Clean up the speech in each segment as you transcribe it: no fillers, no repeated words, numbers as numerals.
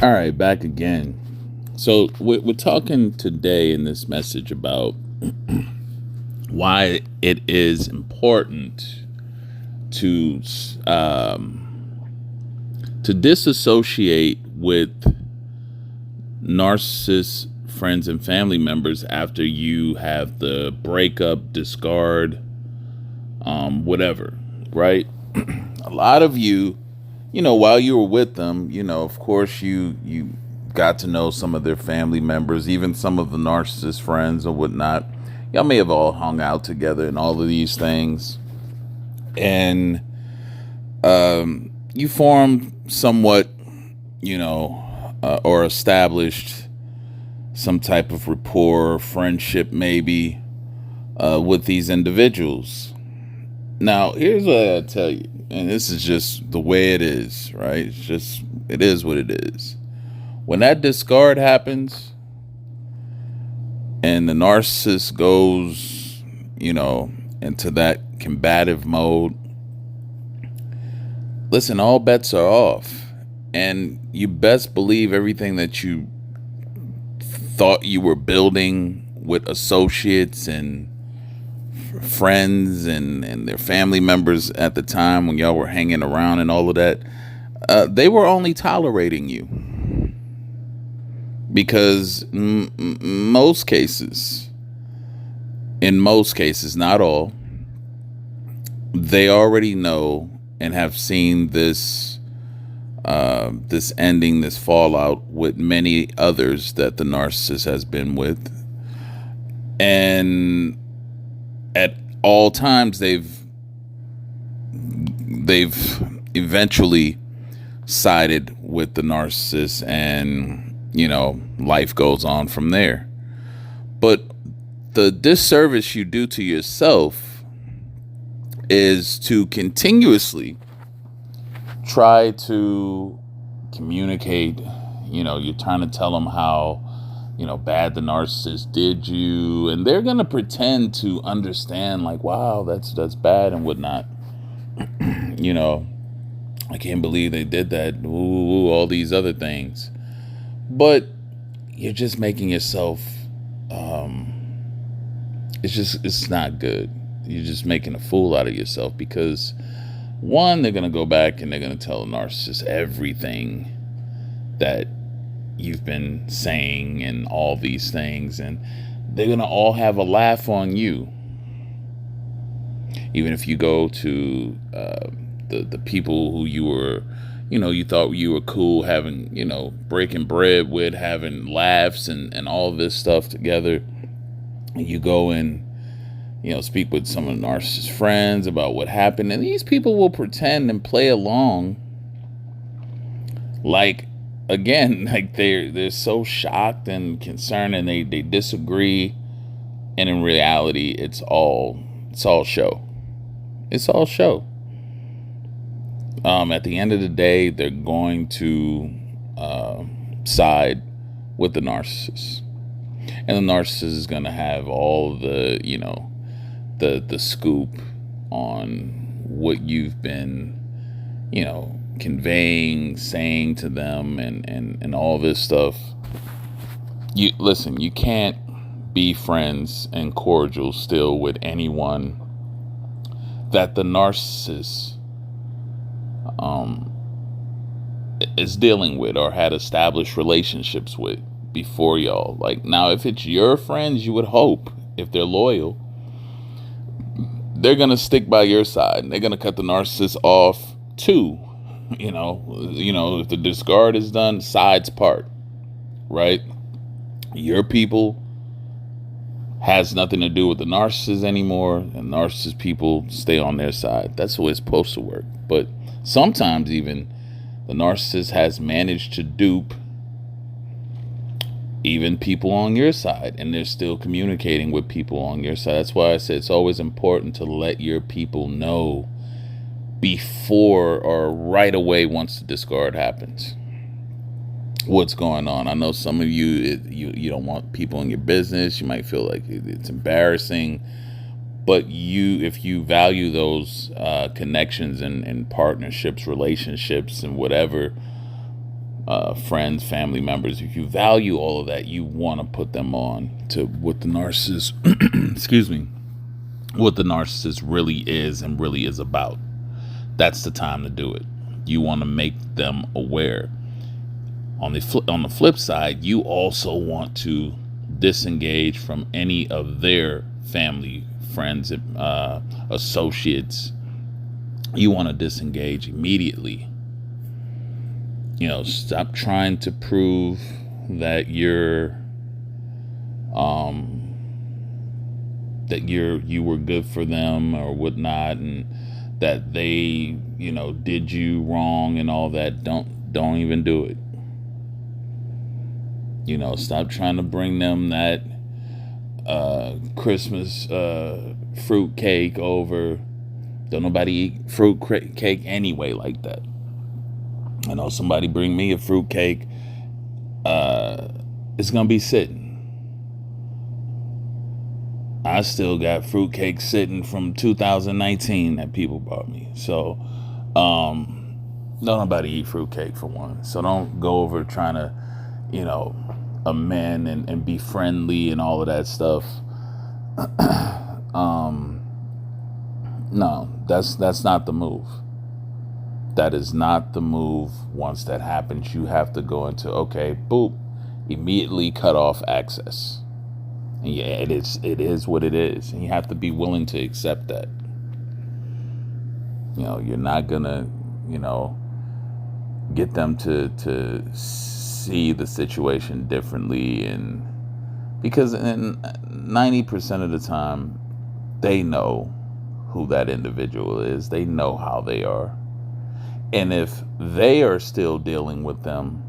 All right, back again. So we're talking today in this message about why it is important to to disassociate with narcissist friends and family members after you have the breakup, discard, whatever, right? A lot of you, while you were with them, of course you got to know some of their family members, even some of the narcissist friends or whatnot. Y'all may have all hung out together and all of these things, and you formed somewhat, or established some type of rapport, friendship, maybe, with these individuals. Now, here's what I tell you, and this is just the way it is, right? It is what it is. When that discard happens and the narcissist goes, into that combative mode, listen, all bets are off. And you best believe everything that you thought you were building with associates and friends and their family members at the time when y'all were hanging around and all of that, they were only tolerating you because in most cases, not all, they already know and have seen this ending, this fallout with many others that the narcissist has been with, and at all times they've eventually sided with the narcissist, and life goes on from there. But the disservice you do to yourself is to continuously try to communicate. You're trying to tell them how bad the narcissist did you, and they're gonna pretend to understand, like, wow, that's bad and whatnot. I can't believe they did that. Ooh, all these other things, but you're just making yourself. It's not good. You're just making a fool out of yourself because, one, they're gonna go back and they're gonna tell the narcissist everything that you've been saying and all these things, and they're gonna all have a laugh on you. Even if you go to the people who you were, you thought you were cool, having, breaking bread with, having laughs and all this stuff together, and you go and speak with some of the narcissist friends about what happened, and these people will pretend and play along like, again, like they're so shocked and concerned, and they disagree, and in reality it's all show. It's all show. At the end of the day, they're going to side with the narcissist, and the narcissist is going to have all the the scoop on what you've been conveying, saying to them, and all this stuff. You can't be friends and cordial still with anyone that the narcissist is dealing with or had established relationships with before y'all. Like, now, if it's your friends, you would hope, if they're loyal, they're gonna stick by your side, and they're gonna cut the narcissist off too. If the discard is done, sides part, right? Your people has nothing to do with the narcissist anymore, and narcissist people stay on their side. That's the way it's supposed to work. But sometimes even the narcissist has managed to dupe even people on your side, and they're still communicating with people on your side. That's why I said it's always important to let your people know before or right away once the discard happens what's going on. I know some of you don't want people in your business. You might feel like it's embarrassing, but if you value those connections and partnerships, relationships, and whatever, friends, family members, if you value all of that, you want to put them on to what the narcissist, excuse me, what the narcissist really is and really is about. That's the time to do it. You want to make them aware. On the flip side, you also want to disengage from any of their family, friends, associates. You want to disengage immediately. Stop trying to prove that you were good for them or whatnot, and that they, did you wrong and all that. Don't even do it. Stop trying to bring them that Christmas fruit cake over. Don't nobody eat fruit cake anyway like that. I know somebody bring me a fruit cake. It's gonna be sitting. I still got fruit cake sitting from 2019 that people bought me. So, don't nobody eat fruit cake for one. So don't go over trying to, amend and be friendly and all of that stuff. No, that's not the move. That is not the move. Once that happens, you have to go into, okay, boop, immediately cut off access. And yeah, it is what it is. And you have to be willing to accept that. You're not gonna, get them to see the situation differently, and because 90% of the time they know who that individual is. They know how they are. And if they are still dealing with them,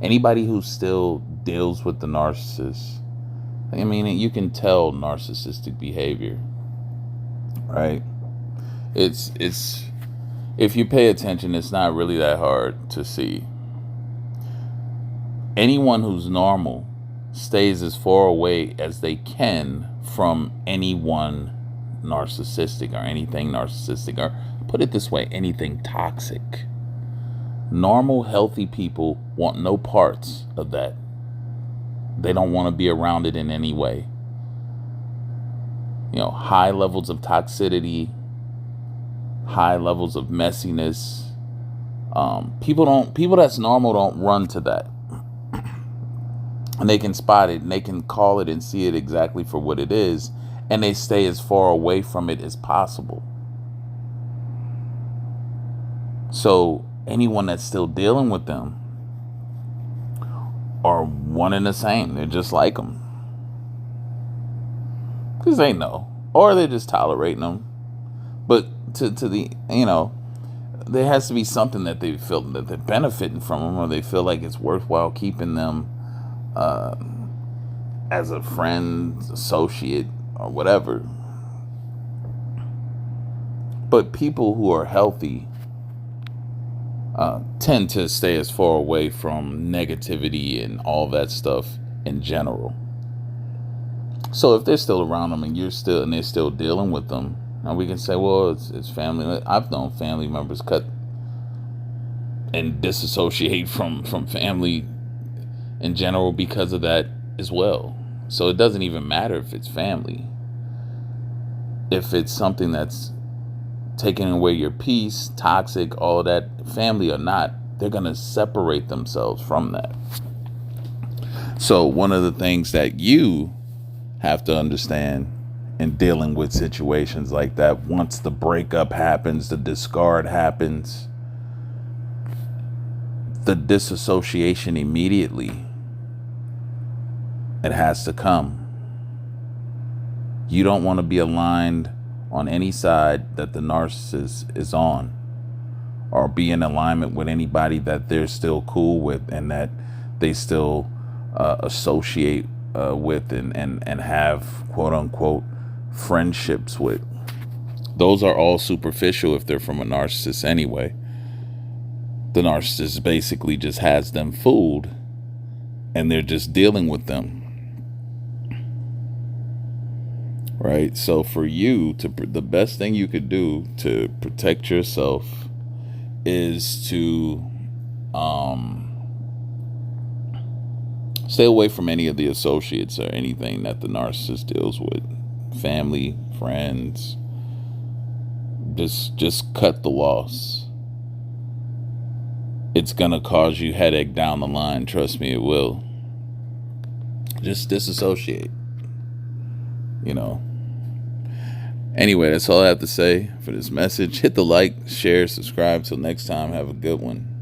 anybody who still deals with the narcissist, I mean, you can tell narcissistic behavior, right? It's if you pay attention, it's not really that hard to see. Anyone who's normal stays as far away as they can from anyone narcissistic or anything narcissistic, or put it this way, anything toxic. Normal, healthy people want no parts of that. They don't want to be around it in any way. High levels of toxicity, high levels of messiness. People that's normal don't run to that. And they can spot it and they can call it and see it exactly for what it is. And they stay as far away from it as possible. So anyone that's still dealing with them are one and the same. They're just like them. Because they know. Or they're just tolerating them. But to the, there has to be something that they feel that they're benefiting from them, or they feel like it's worthwhile keeping them as a friend, associate, or whatever. But people who are healthy tend to stay as far away from negativity and all that stuff in general. So if they're still around them and they're still dealing with them, and we can say, well, it's family. I've known family members cut and disassociate from family in general because of that as well. So it doesn't even matter if it's family. If it's something that's taking away your peace, toxic, all of that, family or not, they're going to separate themselves from that. So one of the things that you have to understand in dealing with situations like that, once the breakup happens, the discard happens, the disassociation immediately, it has to come. You don't want to be aligned on any side that the narcissist is on, or be in alignment with anybody that they're still cool with and that they still associate with and have quote unquote friendships with. Those are all superficial if they're from a narcissist anyway. The narcissist basically just has them fooled and they're just dealing with them. Right? So for you the best thing you could do to protect yourself is to Stay away from any of the associates or anything that the narcissist deals with. Family, friends. Just cut the loss. It's gonna cause you headache down the line. Trust me, it will. Just disassociate. You know. Anyway, that's all I have to say for this message. Hit the like, share, subscribe. Till next time, have a good one.